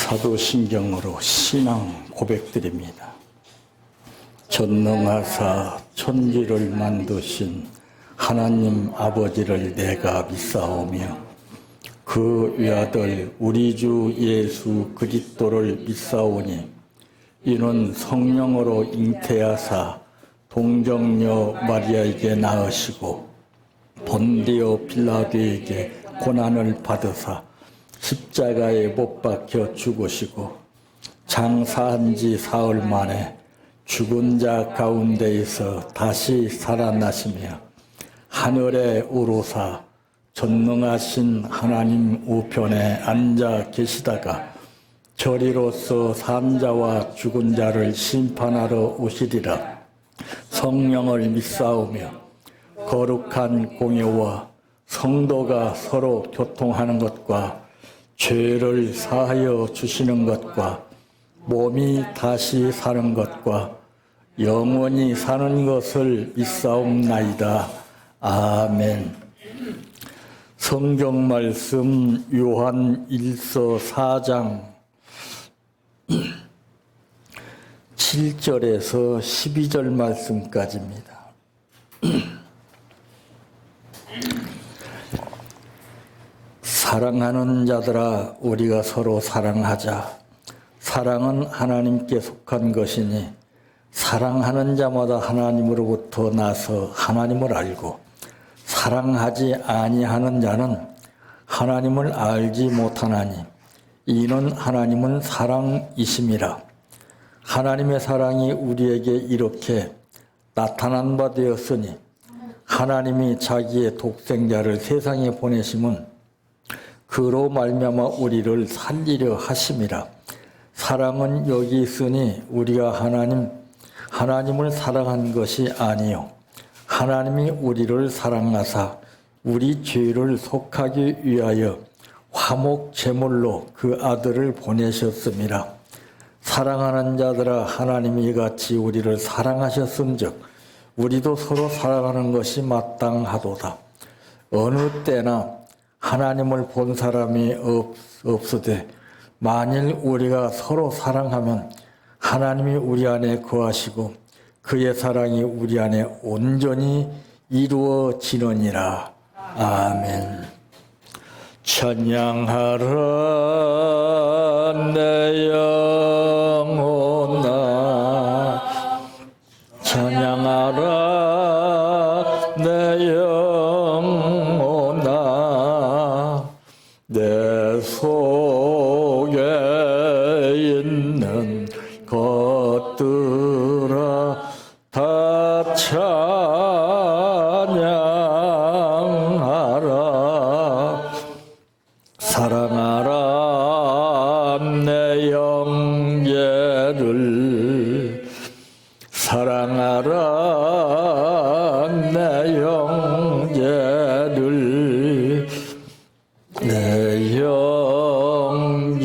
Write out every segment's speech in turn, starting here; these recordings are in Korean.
사도신경으로 신앙 고백드립니다. 전능하사 천지를 만드신 하나님 아버지를 내가 믿사오며 그 외아들 우리 주 예수 그리스도를 믿사오니 이는 성령으로 잉태하사 동정녀 마리아에게 낳으시고 본디오 빌라도에게 고난을 받으사 십자가에 못 박혀 죽으시고 장사한 지 사흘 만에 죽은 자 가운데에서 다시 살아나시며 하늘에 오르사 전능하신 하나님 우편에 앉아 계시다가 저리로서 산자와 죽은 자를 심판하러 오시리라. 성령을 믿사오며 거룩한 공예와 성도가 서로 교통하는 것과 죄를 사하여 주시는 것과 몸이 다시 사는 것과 영원히 사는 것을 믿사옵나이다. 아멘. 성경 말씀 요한 1서 4장 7절에서 12절 말씀까지입니다. 사랑하는 자들아 우리가 서로 사랑하자. 사랑은 하나님께 속한 것이니 사랑하는 자마다 하나님으로부터 나서 하나님을 알고 사랑하지 아니하는 자는 하나님을 알지 못하나니 이는 하나님은 사랑이심이라. 하나님의 사랑이 우리에게 이렇게 나타난 바 되었으니 하나님이 자기의 독생자를 세상에 보내심은 그로 말미암아 우리를 살리려 하심이라. 사랑은 여기 있으니 우리가 하나님을 사랑한 것이 아니요 하나님이 우리를 사랑하사 우리 죄를 속하기 위하여 화목 제물로 그 아들을 보내셨음이라. 사랑하는 자들아 하나님이 이같이 우리를 사랑하셨음즉 우리도 서로 사랑하는 것이 마땅하도다. 어느 때나 하나님을 본 사람이 없으되 만일 우리가 서로 사랑하면 하나님이 우리 안에 거하시고 그의 사랑이 우리 안에 온전히 이루어지느니라. 아멘. 찬양하라 내 영혼아 찬양하라 내 영혼아 내 속에 있는 것들아 다 찬양하라. 사랑하라 내 영예를 사랑하라 내 영예를 내 영예를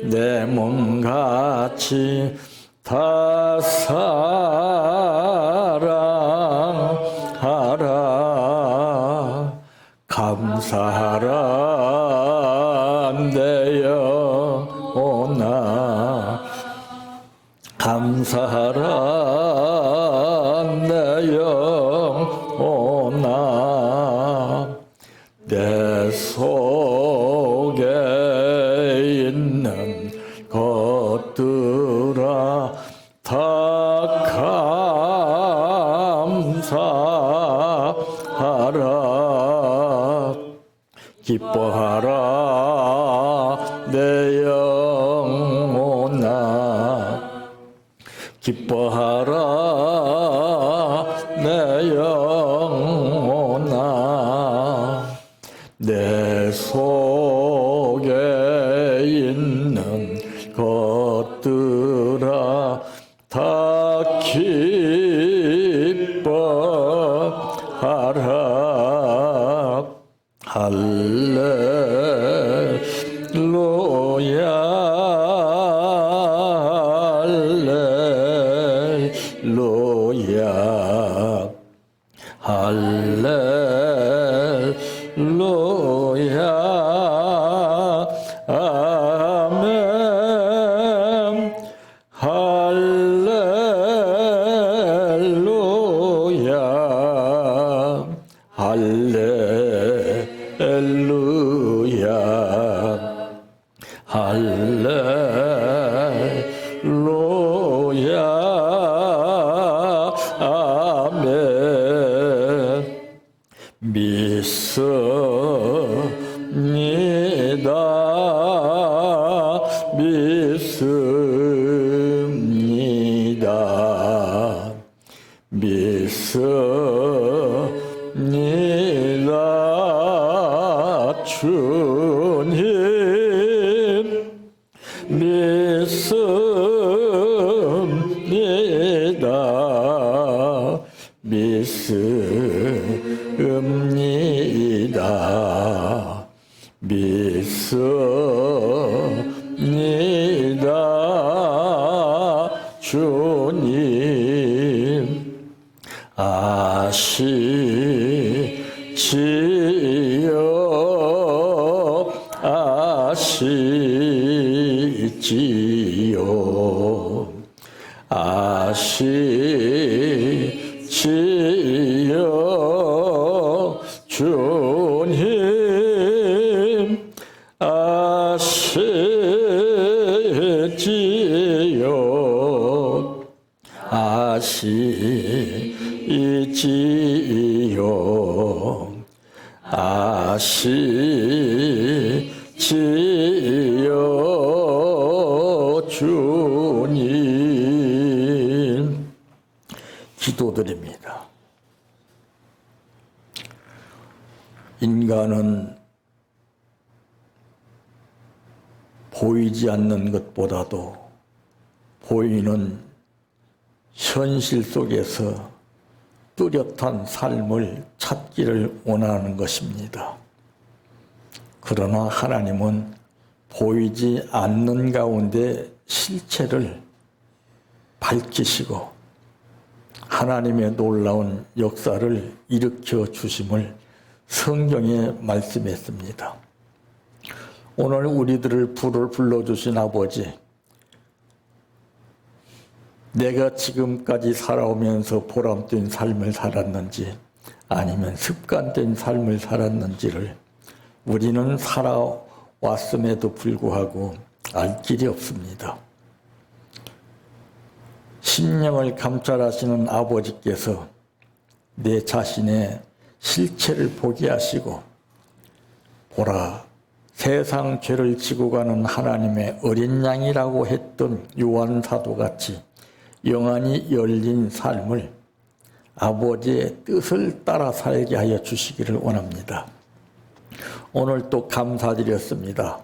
내 몸같이 다 사랑하라. 감사하라 내 영혼아 감사하라 내 영혼아 내 속에 있는 것들아 다 감사하라. 기뻐하라 내 영혼아 기뻐하라 내 영혼아 내 속에 있는 것들아 다 기뻐하라. 할렐루야 할렐루야 할렐루야 할렐루야 할렐루야 아멘 믿습니다 믿습니다 주님 믿습니다 믿습니다 믿습니다 주님 아시지요 아시지요 아시지요 주님 아시지요 아시지요 아시지요 주님 기도드립니다. 인간은 보이지 않는 것보다도 보이는 현실 속에서 뚜렷한 삶을 찾기를 원하는 것입니다. 그러나 하나님은 보이지 않는 가운데 실체를 밝히시고 하나님의 놀라운 역사를 일으켜 주심을 성경에 말씀했습니다. 오늘 우리들을 불러주신 아버지, 내가 지금까지 살아오면서 보람된 삶을 살았는지 아니면 습관된 삶을 살았는지를 우리는 살아왔음에도 불구하고 알 길이 없습니다. 심령을 감찰하시는 아버지께서 내 자신의 실체를 보게 하시고 보라 세상 죄를 지고 가는 하나님의 어린 양이라고 했던 요한 사도같이 영안이 열린 삶을 아버지의 뜻을 따라 살게 하여 주시기를 원합니다. 오늘 또 감사드렸습니다.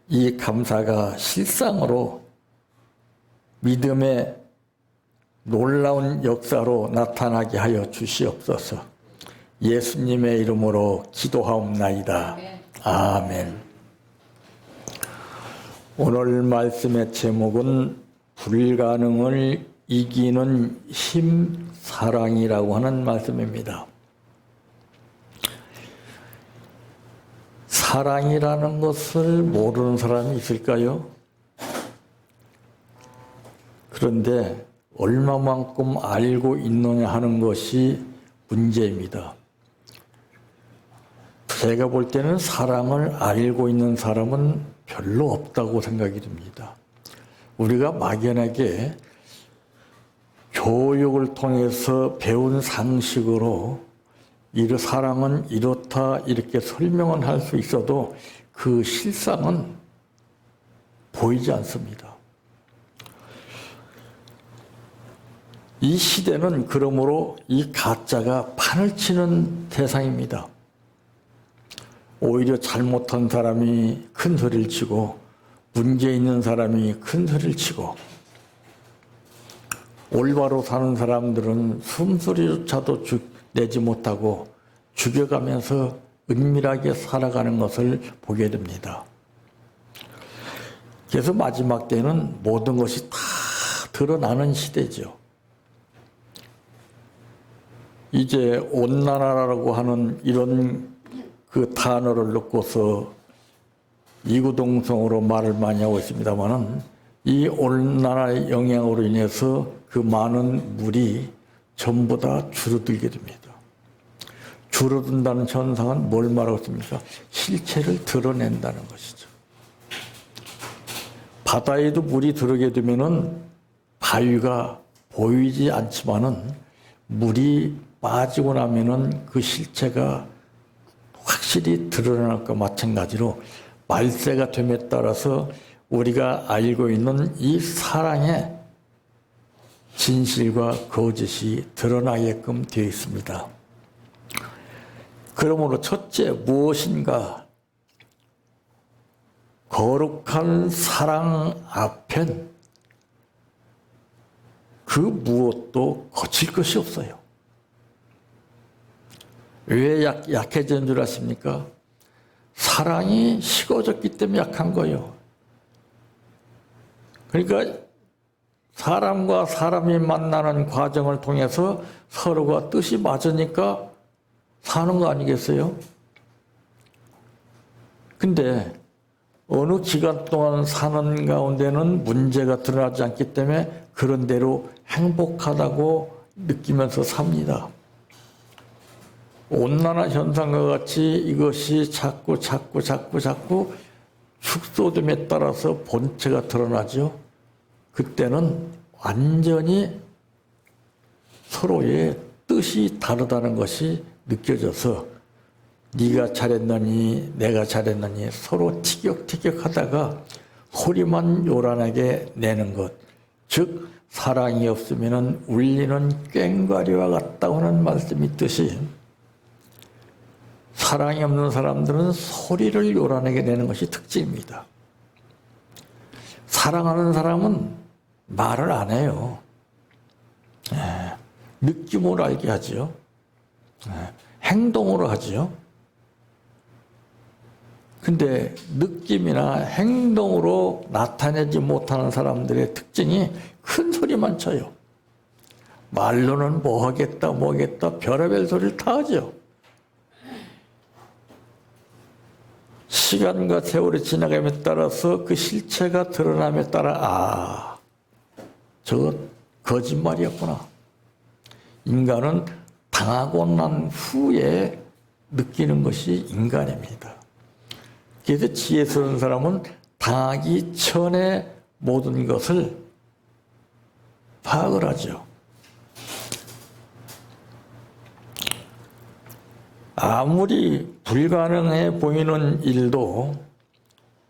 이 감사가 실상으로 믿음의 놀라운 역사로 나타나게 하여 주시옵소서. 예수님의 이름으로 기도하옵나이다. 아멘. 오늘 말씀의 제목은 불가능을 이기는 힘 사랑이라고 하는 말씀입니다. 사랑이라는 것을 모르는 사람이 있을까요? 그런데 얼마만큼 알고 있느냐 하는 것이 문제입니다. 제가 볼 때는 사랑을 알고 있는 사람은 별로 없다고 생각이 듭니다. 우리가 막연하게 교육을 통해서 배운 상식으로 사랑은 이렇다 이렇게 설명은 할 수 있어도 그 실상은 보이지 않습니다. 이 시대는 그러므로 이 가짜가 판을 치는 대상입니다. 오히려 잘못한 사람이 큰 소리를 치고 문제 있는 사람이 큰 소리를 치고 올바로 사는 사람들은 숨소리조차도 내지 못하고 죽여가면서 은밀하게 살아가는 것을 보게 됩니다. 그래서 마지막 때는 모든 것이 다 드러나는 시대죠. 이제 온난화라고 하는 이런 그 단어를 넣고서 이구동성으로 말을 많이 하고 있습니다만은 이 온난화의 영향으로 인해서 그 많은 물이 전부 다 줄어들게 됩니다. 줄어든다는 현상은 뭘 말하고 있습니까? 실체를 드러낸다는 것이죠. 바다에도 물이 들어오게 되면은 바위가 보이지 않지만은 물이 빠지고 나면은 그 실체가 확실히 드러날 것과 마찬가지로 말세가 됨에 따라서 우리가 알고 있는 이 사랑의 진실과 거짓이 드러나게끔 되어 있습니다. 그러므로 첫째 무엇인가 거룩한 사랑 앞엔 그 무엇도 거칠 것이 없어요. 왜 약해진 줄 아십니까? 사랑이 식어졌기 때문에 약한 거예요. 그러니까 사람과 사람이 만나는 과정을 통해서 서로가 뜻이 맞으니까 사는 거 아니겠어요? 근데 어느 기간 동안 사는 가운데는 문제가 드러나지 않기 때문에 그런 대로 행복하다고 느끼면서 삽니다. 온난화 현상과 같이 이것이 자꾸 축소됨에 따라서 본체가 드러나죠. 그때는 완전히 서로의 뜻이 다르다는 것이 느껴져서 네가 잘했느니 내가 잘했느니 서로 티격태격하다가 소리만 요란하게 내는 것, 즉 사랑이 없으면 울리는 꽹과리와 같다고 하는 말씀이 있듯이 사랑이 없는 사람들은 소리를 요란하게 내는 것이 특징입니다. 사랑하는 사람은 말을 안 해요. 느낌으로 알게 하죠. 행동으로 하죠. 근데 느낌이나 행동으로 나타내지 못하는 사람들의 특징이 큰 소리만 쳐요. 말로는 뭐 하겠다 별의별 소리를 다 하죠. 시간과 세월이 지나감에 따라서 그 실체가 드러남에 따라 저거 거짓말이었구나. 인간은 당하고 난 후에 느끼는 것이 인간입니다. 그래서 지혜스러운 사람은 당하기 전에 모든 것을 파악을 하죠. 아무리 불가능해 보이는 일도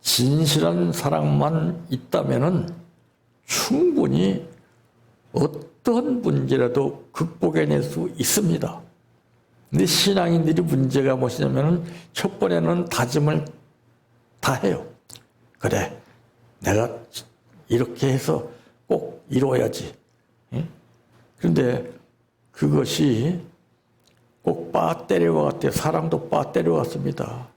진실한 사랑만 있다면은 충분히 어떤 문제라도 극복해낼 수 있습니다. 근데 신앙인들이 문제가 무엇이냐면은 첫 번에는 다짐을 다 해요. 그래, 내가 이렇게 해서 꼭 이루어야지. 그런데 그것이 꼭 배터리와 같아요. 사랑도 배터리와 같습니다.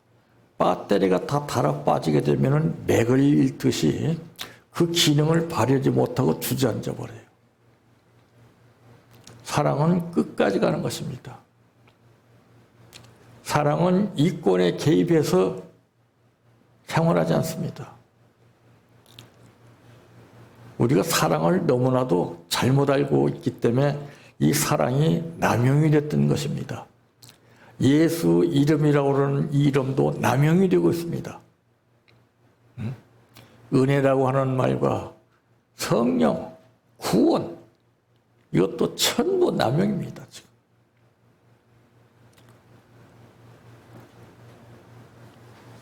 배터리가 다 달아 빠지게 되면은 맥을 잃듯이 그 기능을 발휘하지 못하고 주저앉아 버려요. 사랑은 끝까지 가는 것입니다. 사랑은 이권에 개입해서 생활하지 않습니다. 우리가 사랑을 너무나도 잘못 알고 있기 때문에 이 사랑이 남용이 됐던 것입니다. 예수 이름이라고 하는 이 이름도 남용이 되고 있습니다. 은혜라고 하는 말과 성령, 구원, 이것도 전부 남용입니다. 지금.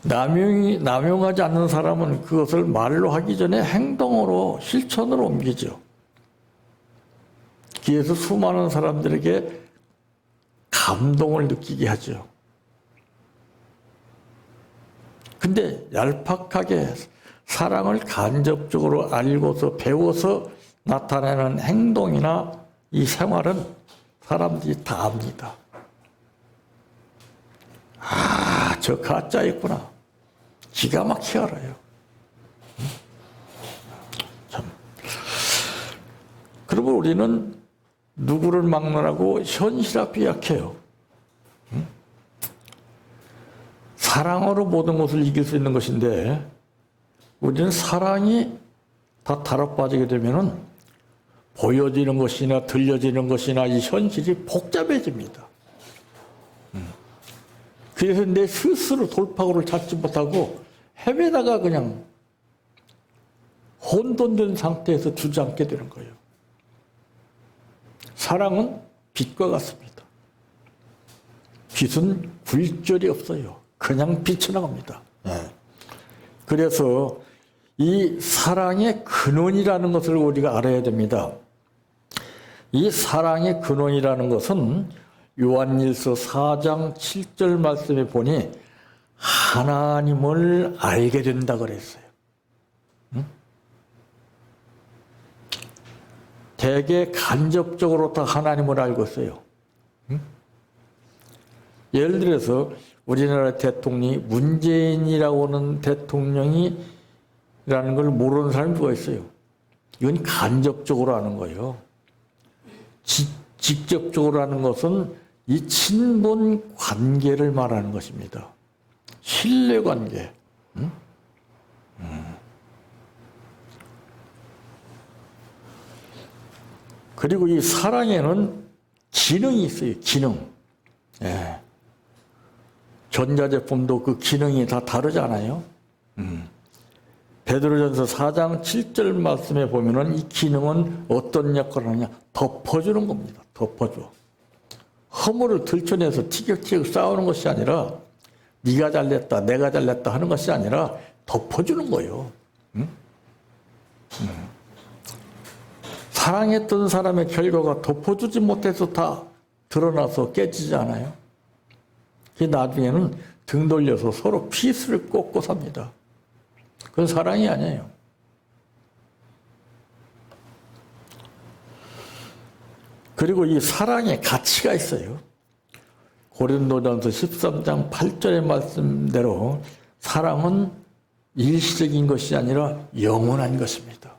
남용하지 않는 사람은 그것을 말로 하기 전에 행동으로, 실천으로 옮기죠. 그래서 수많은 사람들에게 감동을 느끼게 하죠. 근데 얄팍하게 사랑을 간접적으로 알고서 배워서 나타내는 행동이나 이 생활은 사람들이 다 압니다. 저 가짜였구나. 기가 막히게 알아요. 참. 그러면 우리는 누구를 막론하고 현실 앞에 약해요. 사랑으로 모든 것을 이길 수 있는 것인데 우리는 사랑이 다 달아 빠지게 되면은 보여지는 것이나 들려지는 것이나 이 현실이 복잡해집니다. 그래서 내 스스로 돌파구를 찾지 못하고 헤매다가 그냥 혼돈된 상태에서 주저앉게 되는 거예요. 사랑은 빛과 같습니다. 빛은 굴절이 없어요. 그냥 비쳐나갑니다. 그래서 이 사랑의 근원이라는 것을 우리가 알아야 됩니다. 이 사랑의 근원이라는 것은 요한일서 4장 7절 말씀에 보니 하나님을 알게 된다 그랬어요. 되게 간접적으로 다 하나님을 알고 있어요. 예를 들어서 우리나라 대통령이 문재인이라고 하는 대통령이라는 걸 모르는 사람이 누가 있어요? 이건 간접적으로 아는 거예요. 직접적으로 하는 것은 이 친분 관계를 말하는 것입니다. 신뢰 관계. 그리고 이 사랑에는 기능이 있어요. 기능. 예. 전자제품도 그 기능이 다 다르잖아요. 베드로전서 4장 7절 말씀에 보면은 이 기능은 어떤 역할을 하느냐? 덮어주는 겁니다. 덮어줘. 허물을 들춰내서 티격태격 싸우는 것이 아니라 네가 잘냈다, 내가 잘냈다 하는 것이 아니라 덮어주는 거예요. 사랑했던 사람의 결과가 덮어주지 못해서 다 드러나서 깨지지 않아요? 그 나중에는 등 돌려서 서로 피스를 꽂고 삽니다. 그건 사랑이 아니에요. 그리고 이 사랑에 가치가 있어요. 고린도전서 13장 8절의 말씀대로 사랑은 일시적인 것이 아니라 영원한 것입니다.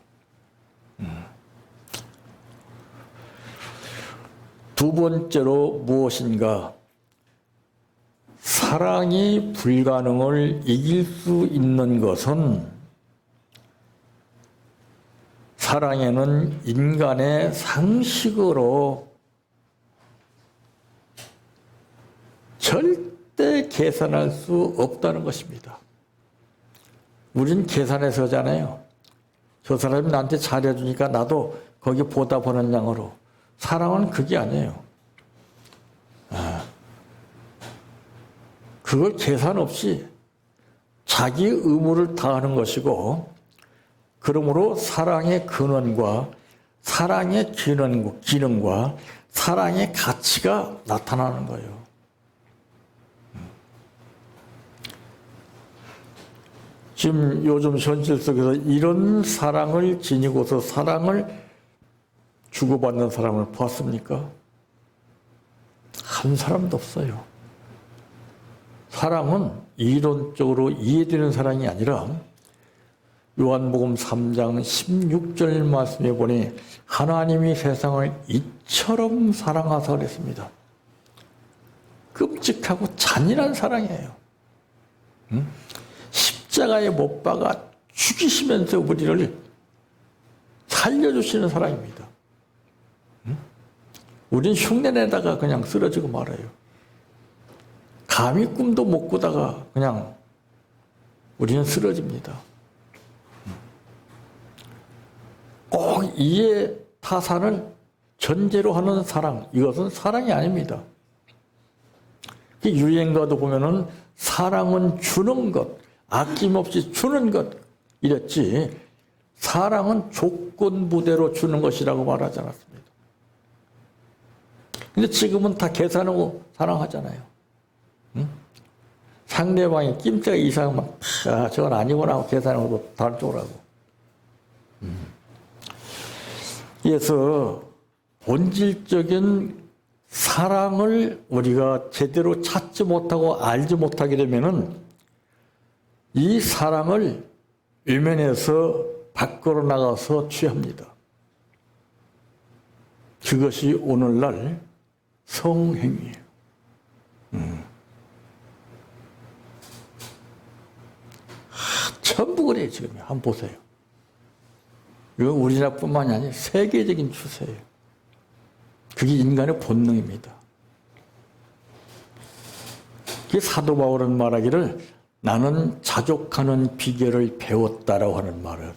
두 번째로 무엇인가? 사랑이 불가능을 이길 수 있는 것은 사랑에는 인간의 상식으로 절대 계산할 수 없다는 것입니다. 우린 계산해서 하잖아요. 저 사람이 나한테 잘해주니까 나도 거기 보답하는 양으로. 사랑은 그게 아니에요. 그걸 계산 없이 자기 의무를 다하는 것이고, 그러므로 사랑의 근원과 사랑의 기능과 사랑의 가치가 나타나는 거예요. 지금 요즘 현실 속에서 이런 사랑을 지니고서 사랑을 주고받는 사람을 보았습니까? 한 사람도 없어요. 사랑은 이론적으로 이해되는 사랑이 아니라 요한복음 3장 16절 말씀에 보니 하나님이 세상을 이처럼 사랑하사 그랬습니다. 끔찍하고 잔인한 사랑이에요. 십자가에 못 박아 죽이시면서 우리를 살려주시는 사랑입니다. 우린 흉내내다가 그냥 쓰러지고 말아요. 감히 꿈도 못 꾸다가 그냥 우리는 쓰러집니다. 꼭 이해 타산을 전제로 하는 사랑, 이것은 사랑이 아닙니다. 유행가도 보면은 사랑은 주는 것, 아낌없이 주는 것 이랬지, 사랑은 조건부대로 주는 것이라고 말하지 않았습니다. 근데 지금은 다 계산하고 사랑하잖아요. 상대방이 낌새가 이상하면 저건 아니구나 하고 계산하고 다른 쪽으로 하고. 그래서 본질적인 사랑을 우리가 제대로 찾지 못하고 알지 못하게 되면은 이 사랑을 외면해서 밖으로 나가서 취합니다. 그것이 오늘날 성행위예요. 전부 그래요, 지금. 한번 보세요. 이건 우리나라뿐만이 아니라 세계적인 추세예요. 그게 인간의 본능입니다. 그 사도 바울은 말하기를 나는 자족하는 비결을 배웠다라고 하는 말을.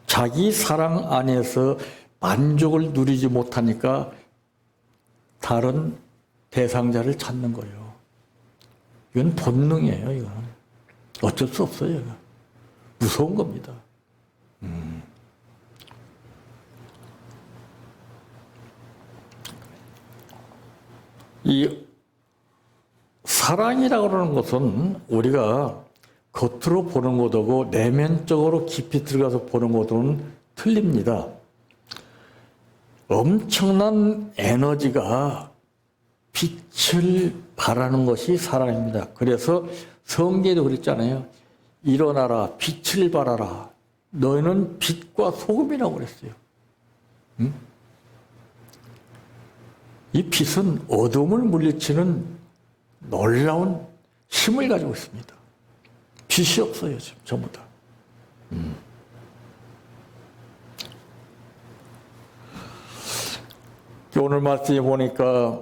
자기 사랑 안에서 만족을 누리지 못하니까 다른 대상자를 찾는 거예요. 이건 본능이에요. 이건 어쩔 수 없어요. 이건. 무서운 겁니다. 이 사랑이라고 하는 것은 우리가 겉으로 보는 것하고 내면적으로 깊이 들어가서 보는 것은 틀립니다. 엄청난 에너지가 빛을 발하는 것이 사랑입니다. 그래서 성경에도 그랬잖아요. 일어나라, 빛을 발하라. 너희는 빛과 소금이라고 그랬어요. 이 빛은 어둠을 물리치는 놀라운 힘을 가지고 있습니다. 빛이 없어요, 지금 전부 다. 오늘 말씀에 보니까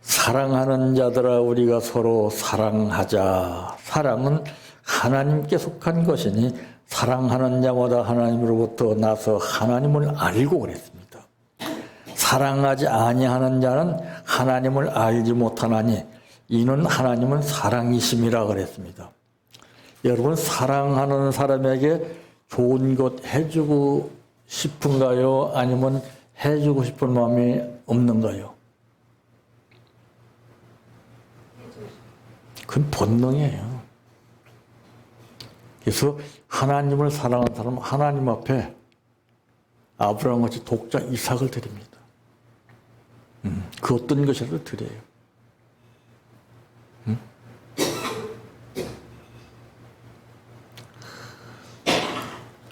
사랑하는 자들아 우리가 서로 사랑하자. 사랑은 하나님께 속한 것이니 사랑하는 자마다 하나님으로부터 나서 하나님을 알고 그랬습니다. 사랑하지 아니하는 자는 하나님을 알지 못하나니 이는 하나님은 사랑이심이라 그랬습니다. 여러분 사랑하는 사람에게 좋은 것 해주고 싶은가요? 아니면 해주고 싶은 마음이 없는가요? 그건 본능이에요. 그래서 하나님을 사랑하는 사람은 하나님 앞에 아브라함같이 독자 이삭을 드립니다. 그 어떤 것이라도 드려요.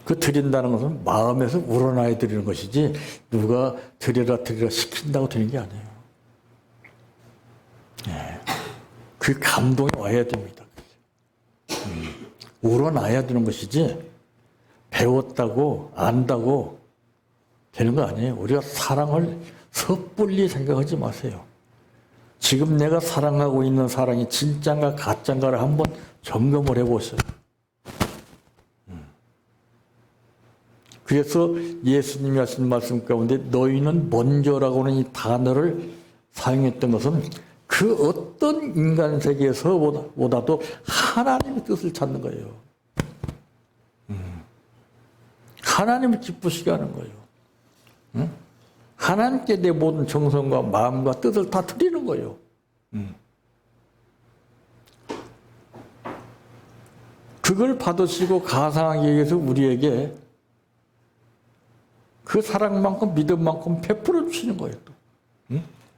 그 드린다는 것은 마음에서 우러나야 드리는 것이지 누가 드려라 시킨다고 드리는 게 아니에요. 네. 그 감동이 와야 됩니다. 우러나야 되는 것이지 배웠다고 안다고 되는 거 아니에요. 우리가 사랑을 섣불리 생각하지 마세요. 지금 내가 사랑하고 있는 사랑이 진짠가 가짠가를 한번 점검을 해보세요. 그래서 예수님이 하신 말씀 가운데 너희는 먼저라고 하는 이 단어를 사용했던 것은 그 어떤 인간 세계에서보다도 하나님의 뜻을 찾는 거예요. 하나님을 기쁘시게 하는 거예요. 하나님께 내 모든 정성과 마음과 뜻을 다 드리는 거예요. 그걸 받으시고 가상하기 위해서 우리에게 그 사랑만큼 믿음만큼 베풀어 주시는 거예요. 또.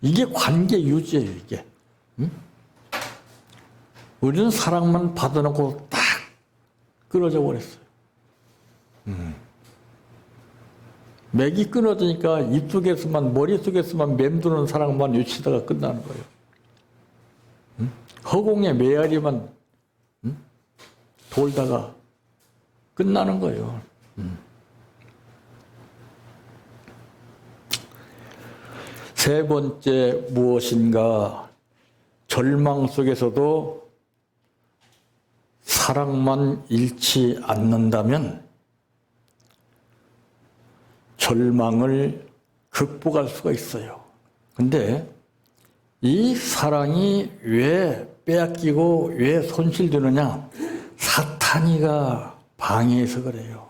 이게 관계 유지예요. 이게. 우리는 사랑만 받아놓고 딱 끊어져 버렸어요. 맥이 끊어지니까 입속에서만 머릿속에서만 맴도는 사랑만 유치다가 끝나는 거예요. 허공에 메아리만 돌다가 끝나는 거예요. 세 번째 무엇인가? 절망 속에서도 사랑만 잃지 않는다면 절망을 극복할 수가 있어요. 근데 이 사랑이 왜 빼앗기고 왜 손실되느냐? 사탄이가 방해해서 그래요.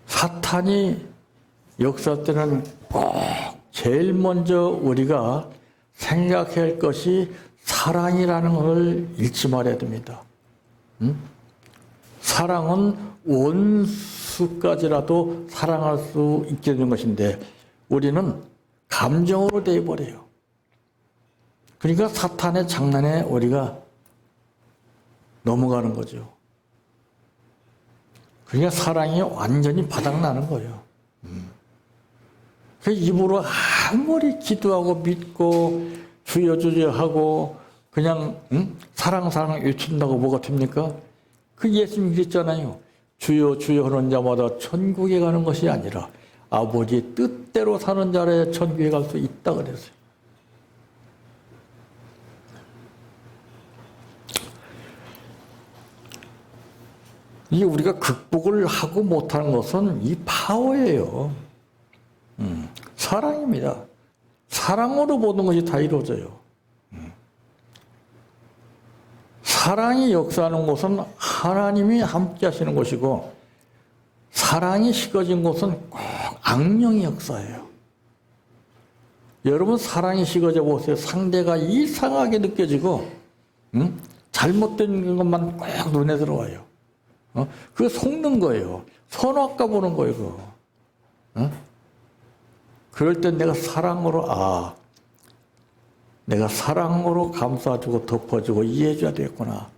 사탄이 역사 때는 꼭 제일 먼저 우리가 생각해야 할 것이 사랑이라는 것을 잊지 말아야 됩니다. 사랑은 원수까지라도 사랑할 수 있게 되는 것인데 우리는 감정으로 돼버려요. 그러니까 사탄의 장난에 우리가 넘어가는 거죠. 그러니까 사랑이 완전히 바닥나는 거예요. 그 입으로 아무리 기도하고 믿고 주여 주여 하고 그냥 사랑 외친다고 뭐가 됩니까? 그 예수님이 그랬잖아요. 주여 주여 하는 자마다 천국에 가는 것이 아니라 아버지의 뜻대로 사는 자라야 천국에 갈 수 있다 그랬어요. 이게 우리가 극복을 하고 못하는 것은 이 파워예요. 사랑입니다. 사랑으로 모든 것이 다 이루어져요. 사랑이 역사하는 곳은 하나님이 함께 하시는 곳이고, 사랑이 식어진 곳은 꼭 악령이 역사해요. 여러분 사랑이 식어져 보세요. 상대가 이상하게 느껴지고 잘못된 것만 꼭 눈에 들어와요. 그거 속는 거예요. 선악과 보는 거예요. 그거. 그럴 땐 내가 사랑으로 내가 사랑으로 감싸주고 덮어주고 이해해줘야 되겠구나.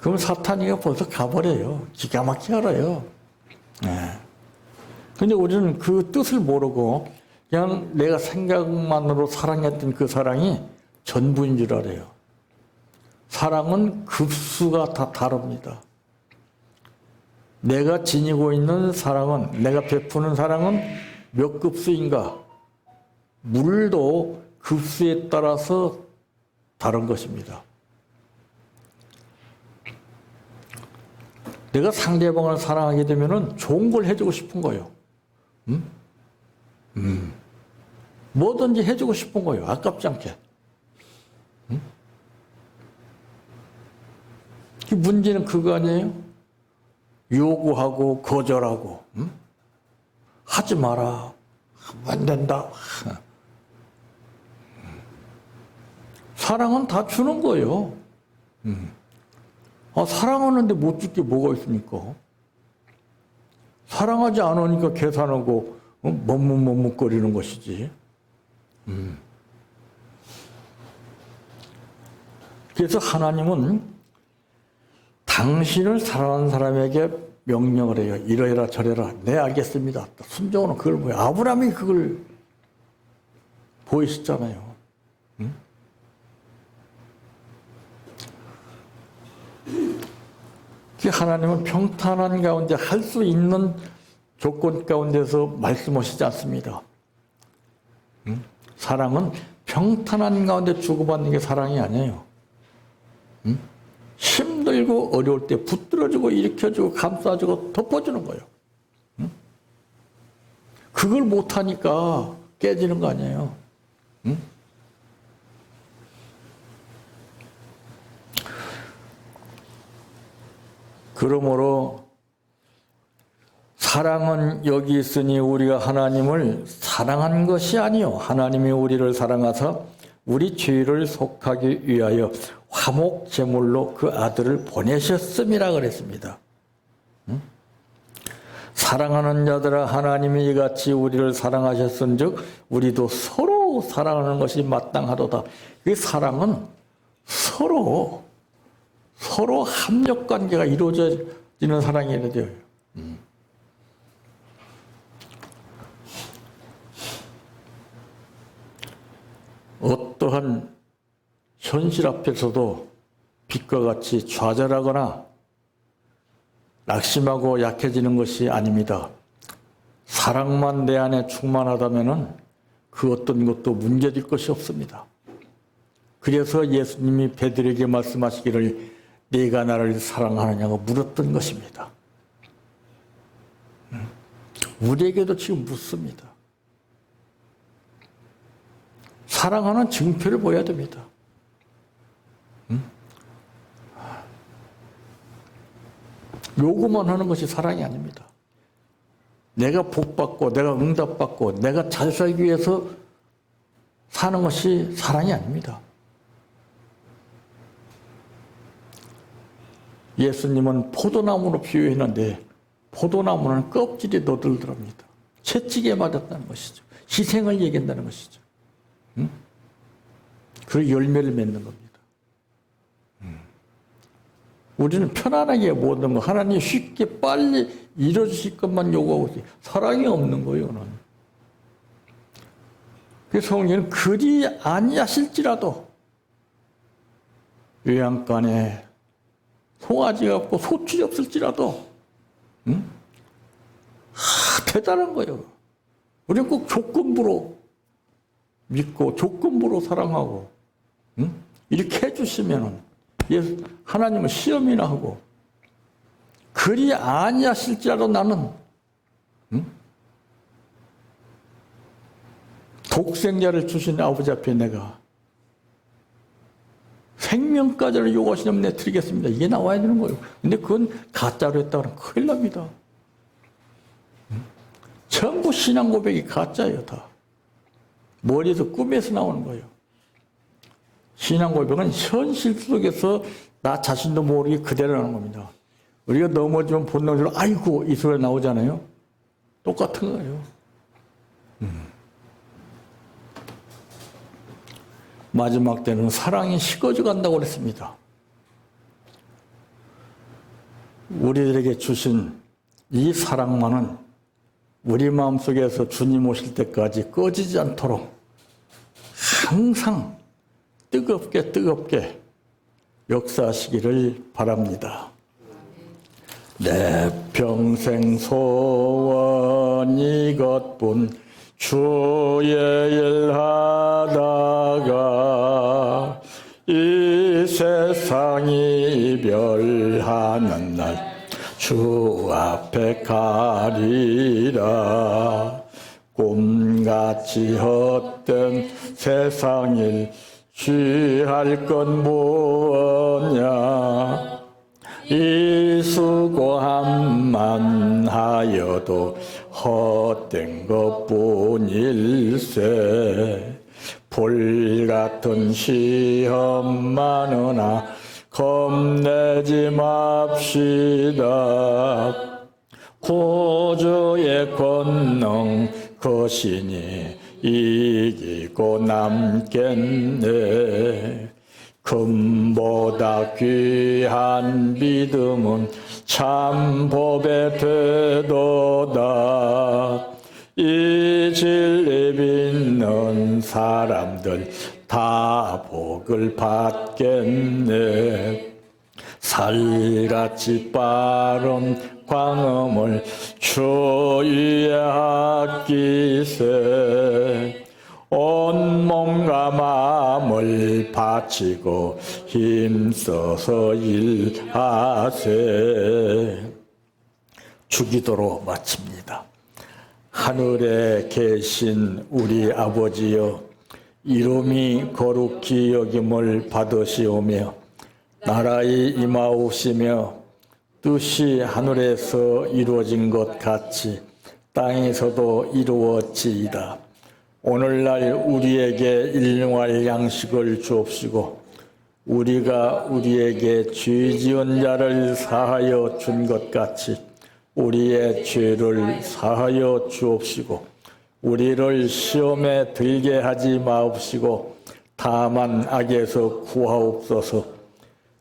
그럼 사탄이가 벌써 가버려요. 기가 막히게 알아요. 근데 우리는 그 뜻을 모르고 그냥 내가 생각만으로 사랑했던 그 사랑이 전부인 줄 알아요. 사랑은 급수가 다 다릅니다. 내가 지니고 있는 사랑은, 내가 베푸는 사랑은 몇 급수인가? 물도 급수에 따라서 다른 것입니다. 내가 상대방을 사랑하게 되면은 좋은 걸 해주고 싶은 거예요. 뭐든지 해주고 싶은 거예요. 아깝지 않게. 문제는 그거 아니에요? 요구하고 거절하고 하지 마라. 안 된다. 사랑은 다 주는 거예요. 사랑하는데 못 줄 게 뭐가 있습니까? 사랑하지 않으니까 계산하고 머뭇머뭇거리는 것이지. 그래서 하나님은 당신을 사랑하는 사람에게 명령을 해요. 이러해라 저래라. 네 알겠습니다. 순종은 그걸 뭐예요? 아브라함이 그걸 보이셨잖아요. 하나님은 평탄한 가운데 할 수 있는 조건 가운데서 말씀하시지 않습니다. 사랑은 평탄한 가운데 주고받는 게 사랑이 아니에요. 힘들고 어려울 때 붙들어주고 일으켜주고 감싸주고 덮어주는 거예요. 그걸 못하니까 깨지는 거 아니에요. 그러므로 사랑은 여기 있으니 우리가 하나님을 사랑한 것이 아니요 하나님이 우리를 사랑하사 우리 죄를 속하기 위하여 화목 제물로 그 아들을 보내셨음이라 그랬습니다. 사랑하는 자들아 하나님이 이같이 우리를 사랑하셨은즉 우리도 서로 사랑하는 것이 마땅하도다. 그 사랑은 서로 합력관계가 이루어지는 사랑이 돼요. 어떠한 현실 앞에서도 빛과 같이 좌절하거나 낙심하고 약해지는 것이 아닙니다. 사랑만 내 안에 충만하다면 그 어떤 것도 문제될 것이 없습니다. 그래서 예수님이 베드로에게 말씀하시기를 네가 나를 사랑하느냐고 물었던 것입니다. 우리에게도 지금 묻습니다. 사랑하는 증표를 보여야 됩니다. 요구만 하는 것이 사랑이 아닙니다. 내가 복받고 내가 응답받고 내가 잘 살기 위해서 사는 것이 사랑이 아닙니다. 예수님은 포도나무로 비유했는데 포도나무는 껍질이 너덜너덜합니다. 채찍에 맞았다는 것이죠. 희생을 얘기한다는 것이죠. 그 열매를 맺는 겁니다. 우리는 편안하게 모든 거 하나님 쉽게 빨리 이뤄주실 것만 요구하고 있어요. 사랑이 없는 거예요. 그래서 성경은 그리 아니하실지라도 요양간에 송아지가 없고 소출이 없을지라도 대단한 거예요. 우리는 꼭 조건부로 믿고 조건부로 사랑하고, 응? 이렇게 해주시면은 하나님은 시험이나 하고, 그리 아니하실지라도 나는, 응? 독생자를 주신 아버지 앞에 내가 생명까지를 요구하시면 내 드리겠습니다. 이게 나와야 되는 거예요. 근데 그건 가짜로 했다면 큰일 납니다. 전부 신앙 고백이 가짜예요, 다. 머리에서 꿈에서 나오는 거예요. 신앙 고백은 현실 속에서 나 자신도 모르게 그대로 하는 겁니다. 우리가 넘어지면 본능적으로 아이고 이 소리 나오잖아요. 똑같은 거예요. 마지막 때는 사랑이 식어져 간다고 그랬습니다. 우리들에게 주신 이 사랑만은 우리 마음속에서 주님 오실 때까지 꺼지지 않도록 항상 뜨겁게 역사하시기를 바랍니다. 내 평생 소원 이것뿐 주의 일 하다가 이 세상 이별하는 날 주 앞에 가리라. 꿈같이 헛된 세상 일 취할 건 뭐냐. 이 수고함만 하여도 헛된 것뿐일세. 불같은 시험 많으나 겁내지 맙시다. 구주의 권능 거시니 이기고 남겠네. 금보다 귀한 믿음은 참 법에 되도다. 이 진리 믿는 사람들 다 복을 받겠네. 살같이 빠른 광음을 주 위에 아끼세. 온 몸과 마음을 바치고 힘써서 일하세. 주기도로 마칩니다. 하늘에 계신 우리 아버지여, 이름이 거룩히 여김을 받으시오며 나라의 임하옵시며 뜻이 하늘에서 이루어진 것 같이 땅에서도 이루어지이다. 오늘날 우리에게 일용할 양식을 주옵시고 우리가 우리에게 죄 지은 자를 사하여 준 것 같이 우리의 죄를 사하여 주옵시고 우리를 시험에 들게 하지 마옵시고 다만 악에서 구하옵소서.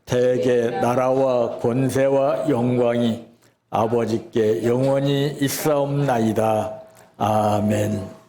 대개 나라와 권세와 영광이 아버지께 영원히 있사옵나이다. 아멘.